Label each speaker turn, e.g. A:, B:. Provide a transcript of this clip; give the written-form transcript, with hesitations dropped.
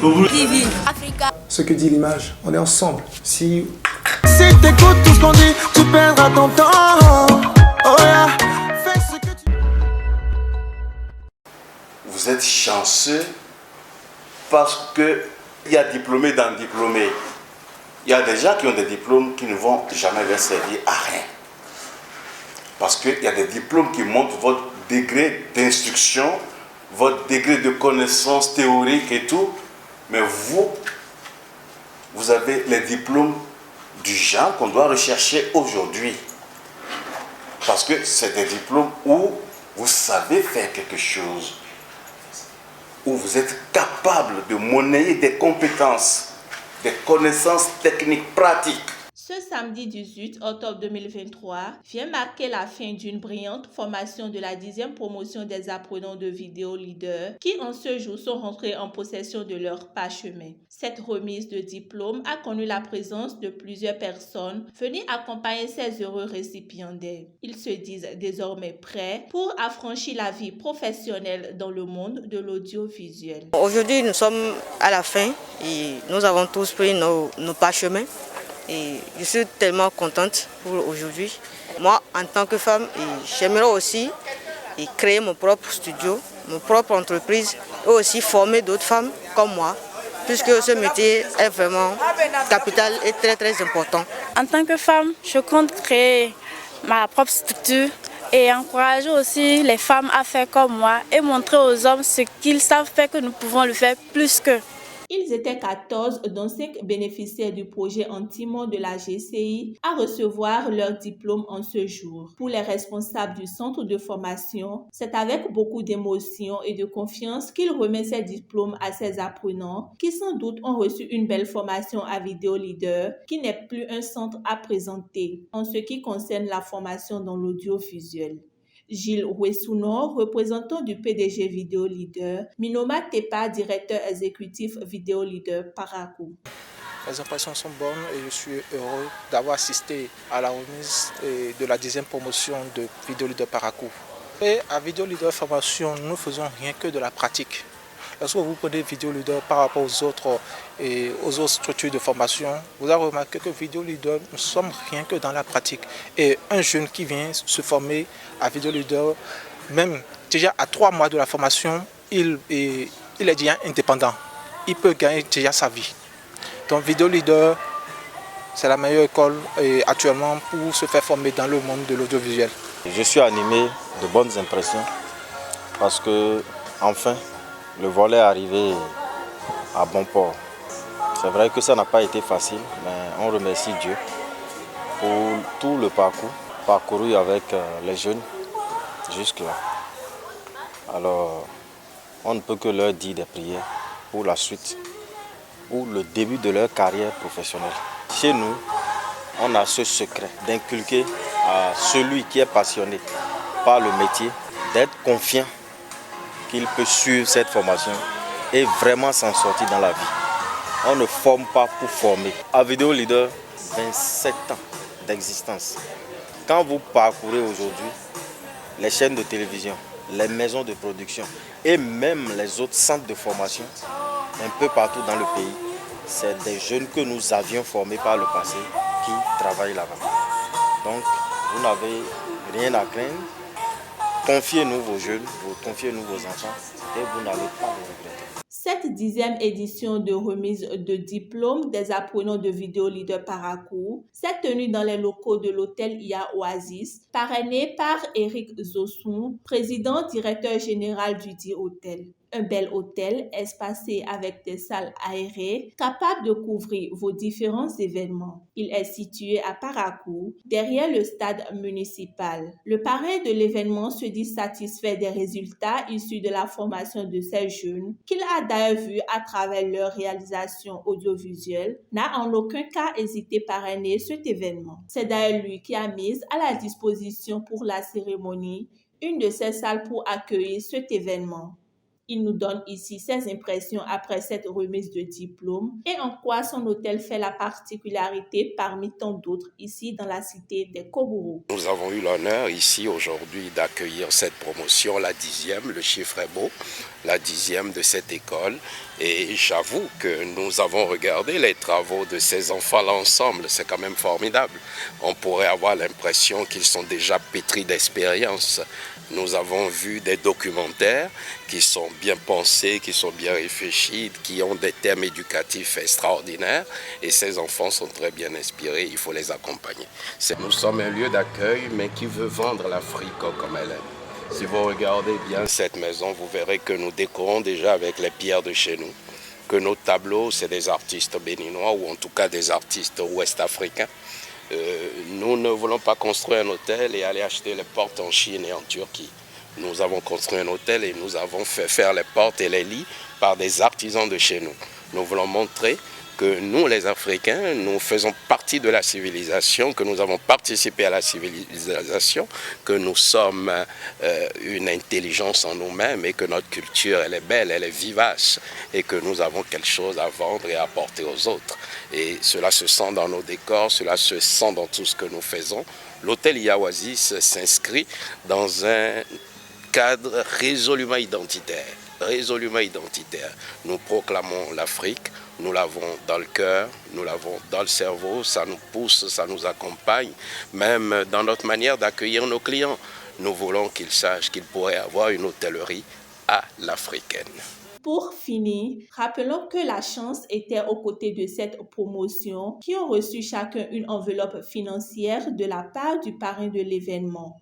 A: TV Africa.
B: Ce que dit l'image, on est ensemble. Si
C: t'écoutes tout ce qu'on dit, tu perdras ton temps. Oh yeah. Fais ce que tu...
D: Vous êtes chanceux parce qu'il y a diplômés dans diplômés. Il y a des gens qui ont des diplômes qui ne vont jamais leur servir à rien. Parce qu'il y a des diplômes qui montrent votre degré d'instruction, votre degré de connaissance théorique et tout. Mais vous avez les diplômes du genre qu'on doit rechercher aujourd'hui. Parce que c'est des diplômes où vous savez faire quelque chose, où vous êtes capable de monnayer des compétences, des connaissances techniques pratiques.
E: Ce samedi 18 octobre 2023 vient marquer la fin d'une brillante formation de la 10e promotion des apprenants de vidéo leader qui en ce jour sont rentrés en possession de leur parchemin. Cette remise de diplôme a connu la présence de plusieurs personnes venues accompagner ces heureux récipiendaires. Ils se disent désormais prêts pour affranchir la vie professionnelle dans le monde de l'audiovisuel.
F: Aujourd'hui, nous sommes à la fin et nous avons tous pris nos parchemins. Et je suis tellement contente pour aujourd'hui. Moi, en tant que femme, j'aimerais aussi créer mon propre studio, mon propre entreprise et aussi former d'autres femmes comme moi, puisque ce métier est vraiment capital et très très important.
G: En tant que femme, je compte créer ma propre structure et encourager aussi les femmes à faire comme moi et montrer aux hommes ce qu'ils savent faire que nous pouvons le faire plus qu'eux.
E: Ils étaient 14, dont 5 bénéficiaires du projet anti-mort de la GCI, à recevoir leur diplôme en ce jour. Pour les responsables du centre de formation, c'est avec beaucoup d'émotion et de confiance qu'ils remettent ces diplômes à ces apprenants qui sans doute ont reçu une belle formation à Vidéo Leader, qui n'est plus un centre à présenter en ce qui concerne la formation dans l'audiovisuel. Gilles Ouessouno, représentant du PDG Vidéo Leader, Minoma Tepa, directeur exécutif Vidéo Leader Parakou.
H: Les impressions sont bonnes et je suis heureux d'avoir assisté à la remise de la 10e promotion de Vidéo Leader Parakou. Et à Vidéo Leader Formation, nous ne faisons rien que de la pratique. Lorsque vous prenez Vidéo Leader par rapport aux autres structures de formation, vous avez remarqué que Vidéo Leader, nous ne sommes rien que dans la pratique. Et un jeune qui vient se former à Vidéo Leader, même déjà à 3 mois de la formation, il est déjà indépendant. Il peut gagner déjà sa vie. Donc Vidéo Leader, c'est la meilleure école actuellement pour se faire former dans le monde de l'audiovisuel.
I: Je suis animé de bonnes impressions parce que, enfin, le volet est arrivé à bon port. C'est vrai que ça n'a pas été facile, mais on remercie Dieu pour tout le parcours parcouru avec les jeunes jusque-là. Alors, on ne peut que leur dire des prières pour la suite, pour le début de leur carrière professionnelle. Chez nous, on a ce secret d'inculquer à celui qui est passionné par le métier, d'être confiant qu'il peut suivre cette formation et vraiment s'en sortir dans la vie. On ne forme pas pour former. À Vidéo Leader, 27 ans d'existence. Quand vous parcourez aujourd'hui les chaînes de télévision, les maisons de production et même les autres centres de formation, un peu partout dans le pays, c'est des jeunes que nous avions formés par le passé qui travaillent là-bas. Donc, vous n'avez rien à craindre. Confiez-nous vos jeunes, confiez-nous vos enfants et vous n'allez pas le regretter.
E: Cette 10e édition de remise de diplôme des apprenants de Vidéo Leader Parakou s'est tenue dans les locaux de l'hôtel IA Oasis, parrainé par Eric Zossoun, président directeur général du dit hôtel. Un bel hôtel espacé avec des salles aérées capables de couvrir vos différents événements. Il est situé à Parakou, derrière le stade municipal. Le parrain de l'événement se dit satisfait des résultats issus de la formation de ces jeunes, qu'il a d'ailleurs vu à travers leur réalisation audiovisuelle, n'a en aucun cas hésité à parrainer cet événement. C'est d'ailleurs lui qui a mis à la disposition pour la cérémonie une de ces salles pour accueillir cet événement. Il nous donne ici ses impressions après cette remise de diplôme et en quoi son hôtel fait la particularité parmi tant d'autres ici dans la cité des Kobourou.
A: Nous avons eu l'honneur ici aujourd'hui d'accueillir cette promotion, la 10e, le chiffre est beau, la 10e de cette école. Et j'avoue que nous avons regardé les travaux de ces enfants-là ensemble, c'est quand même formidable. On pourrait avoir l'impression qu'ils sont déjà pétris d'expérience. Nous avons vu des documentaires qui sont bien pensés, qui sont bien réfléchis, qui ont des thèmes éducatifs extraordinaires. Et ces enfants sont très bien inspirés, il faut les accompagner. Nous sommes un lieu d'accueil, mais qui veut vendre l'Afrique comme elle est. Si vous regardez bien cette maison, vous verrez que nous décorons déjà avec les pierres de chez nous. Que nos tableaux, c'est des artistes béninois ou en tout cas des artistes ouest-africains. Nous ne voulons pas construire un hôtel et aller acheter les portes en Chine et en Turquie. Nous avons construit un hôtel et nous avons fait faire les portes et les lits par des artisans de chez nous. Nous voulons montrer que nous, les Africains, nous faisons partie de la civilisation, que nous avons participé à la civilisation, que nous sommes une intelligence en nous-mêmes et que notre culture, elle est belle, elle est vivace et que nous avons quelque chose à vendre et à apporter aux autres. Et cela se sent dans nos décors, cela se sent dans tout ce que nous faisons. L'hôtel IA Oasis s'inscrit dans un cadre résolument identitaire. Nous proclamons l'Afrique, nous l'avons dans le cœur, nous l'avons dans le cerveau, ça nous pousse, ça nous accompagne, même dans notre manière d'accueillir nos clients. Nous voulons qu'ils sachent qu'ils pourraient avoir une hôtellerie à l'africaine.
E: Pour finir, rappelons que la chance était aux côtés de cette promotion qui ont reçu chacun une enveloppe financière de la part du parrain de l'événement.